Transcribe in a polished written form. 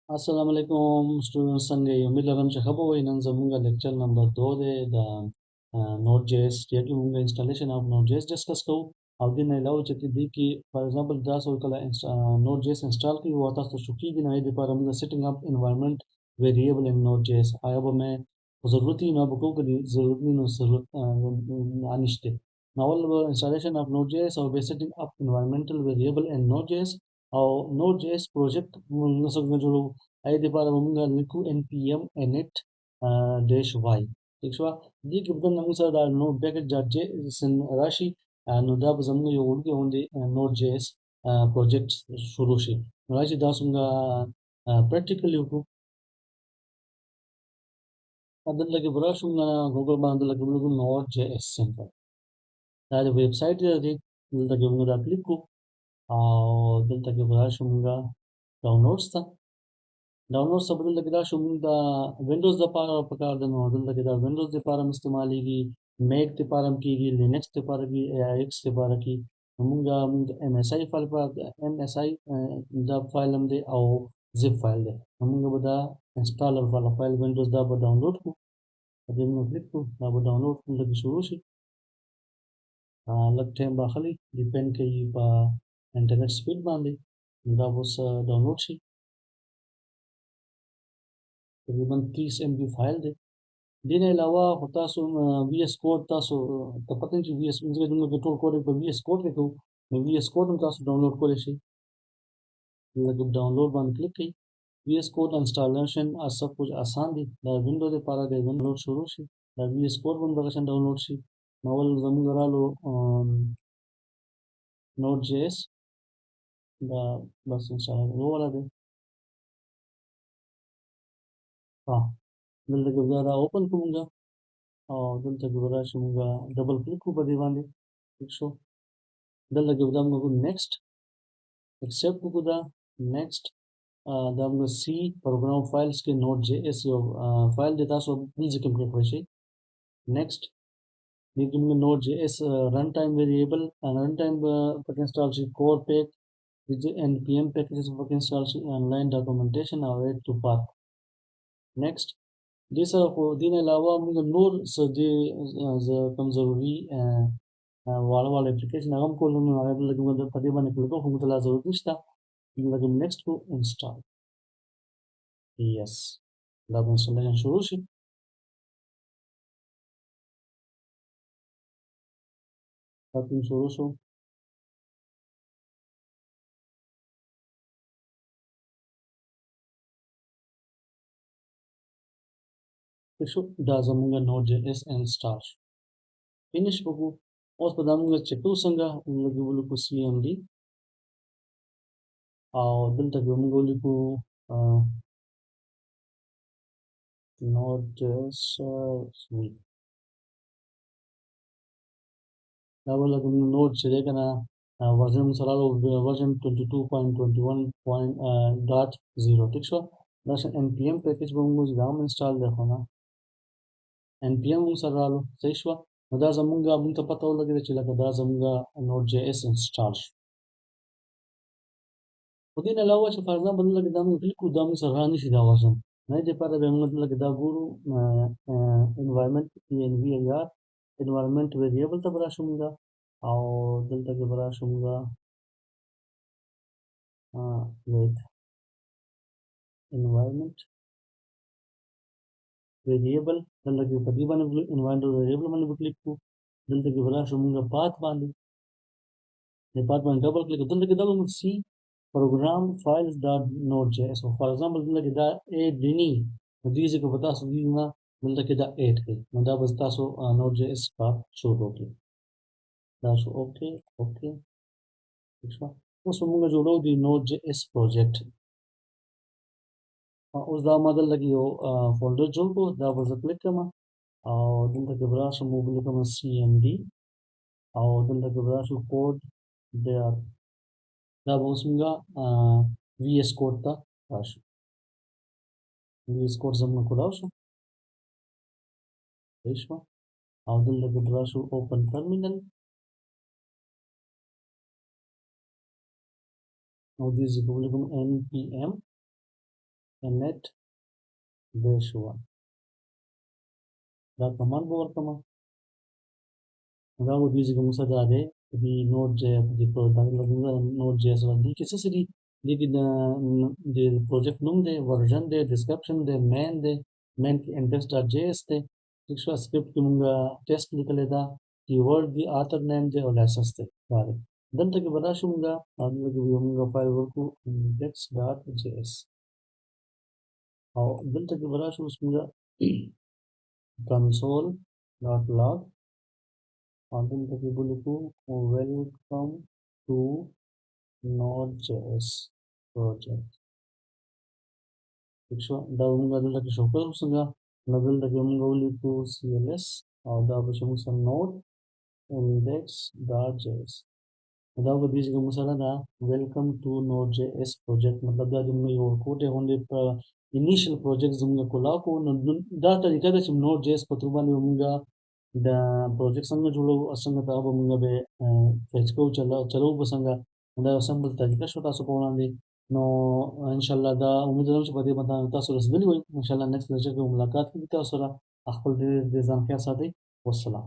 Assalamu alaikum students and umid laram che khabo inan zamunga lecture number 2 de the Node.js yaki munga installation of Node.js discuss ko avdin ilaw cheti di ki for example da so kala Node.js install ki wata to shuki din ay de par munga setting up environment variable in Node.js ayaba मैं ज़रूरती ना बको कदी ज़रूरत नहीं ज़रूरत अनिश्ते novel installation of Node.js or setting up environmental variable in Node.js أو Node.js project نسق نجرو أي دي بارا مونغا نكو npm init dash y ठीक شو دي كبدنا نمسا دا node package dot j سن راشي نو دا بزمو يوندي هوندي Node.js project شروع شي راشي دا سونغا practical يوكو أدل لكي براشونغا جوجل باندل لكي بلغو Node.js simple دا دا ويب سايت دي دل لكي مونغا دا كليكو أو دل لكي براشونغا downloads تا डाउनलोड सब बदल लगे शुदा विंडोज़ द पार प्रकार दन बदल लगे विंडोज़ दे पारम इस्तेमाली की मैक ते पारम की लिनक्स ते पार की एक्स ते पार की मुंगा एमएसआई फाइल पर एमएसआई द फाइल हम दे और जिप फाइल दे मुंगा बदा इंस्टॉलर वाला फाइल विंडोज़ दा डाउनलोड को अदे मैं क्लिक को दा डाउनलोड लगे शुरू से लगते हैं बाखली डिपेंड के बा इंटरनेट स्पीड बांधे दा बस डाउनलोड से तकरीबन 30 MB फाइल दे दिन अलावा होता सो VS कोड तासो तो पता नहीं VS मुझे दूंगा कंट्रोल कोड पर VS कोड के तो मैं VS कोड में तासो डाउनलोड करे शे मतलब डाउनलोड वन क्लिक की VS कोड इंस्टॉलेशन सब कुछ आसान दी दा विंडो दे पारा दे डाउनलोड शुरू शे दा VS code one version download शे नवल जमू करा लो Node.js दा बस इंस्टॉल वो वाला दे हाँ दिल तक ज़्यादा ओपन करूँगा और दिल तक बड़ा शुरूँगा डबल क्लिक को बदी वाले ठीक शो दिल तक बताऊँगा नेक्स्ट एक्सेप्ट को दा next the C program files के Node.js file देता सो easy complete होइछे next लेकिन Node.js runtime variable runtime पर install ची core pack with npm packages पर install ची online documentation await to path next this दिन अलावा मुझे नूर सजे कम ज़रूरी वाला एप्लीकेशन अगम को लोग वाला लगे मतलब तकरीबन निकल को हम तला ज़रूरत नहीं था लगे नेक्स्ट को इंस्टॉल यस लग इंस्टॉलेशन शुरू she Tatlım sorusu. Şu da zamunga Node.js and star. Finish buku. Os padamunga chetu sanga lagi bulu ku CMD. Au dil tak zamunga bulu ku Node.js suite. Lalu lagi Node chere kana version selalu version 22.21.0 ठीक शो दर्शन npm package बुंगु जाम इंस्टॉल देखो ना npm selalu सही show da zamunga bunta pata wala gida chila da zamunga Node.js install ودين الأول شوف فرضاً بدل لك دام كل قدام سرعاني في داوزن ما يجي para بدل لك دا guru environment env environment variable तो बड़ा शुमगा और दिल तक बड़ा शुमगा wait environment variable दिल तक बड़ी बने environment variable मैंने क्लिक को दिल तक बड़ा शुमगा path बांधी ये path में double click दिल तक double C program files dot node.js so for example दिल तक दा a dini दीजिए को बता सुनिएगा दिल तक दा 8 के मतलब बता सो node.js का शो होगी दा सो ओके ओके उस मुंगा जोड़ो दी Node.js प्रोजेक्ट उस दा मदद लगी हो फोल्डर जोड़ को दा बस क्लिक करना और दिन तक बराश मोबाइल का cmd और दिन तक बराश कोड दे दा बस मुंगा vs कोड ता राश vs कोड जमना कोड आवश्यक रेशमा और दिन तक बराश ओपन टर्मिनल और this is npm net dash one دا کمانډ به ورکړم دا به دې ځکه موږ دا دی د نوټ جی د نوټ جی اس باندې کې څه دي دې کې د پروجیکټ نوم دی ورژن دی ډسکرپشن دی مین کې انډیکس ډاټ جی اس دی ټیک شو سکرپټ کې موږ ټیسټ لیکلی دا کیورډ دی آثر نیم دی او لایسنس دی دا دی دلته کې به راشو موږ دلته کې به موږ فایل ورکړو انډیکس ډاټ جی اس او دلته کې به راشو اوس موږ console dot log او دلته کې به لیکو welcome to Node.js project ٹھیک شو دا موږ دلته کې شو کړو څنګه نو دلته کې موږ ولیکو cls او دا به موږ سره node index.js دا به دې چې موږ سره دا welcome to Node.js project مطلب دا موږ یو کوټه غونډه په انیشل پروجیکټ زموږ کولا کو نو دا طریقه ده چې Node.js په تر باندې موږ دا پروجیکټ څنګه جوړو څنګه دا به موږ به فیچ کو چلو به څنګه دا سمبل طریقه شو تاسو په وړاندې نو ان شاء الله دا امید لرم چې په دې باندې تاسو رسېدلی وي ان شاء الله نیکسټ لیکچر کې ملاقات کوو تاسو سره خپل دې ځان خیال ساتئ والسلام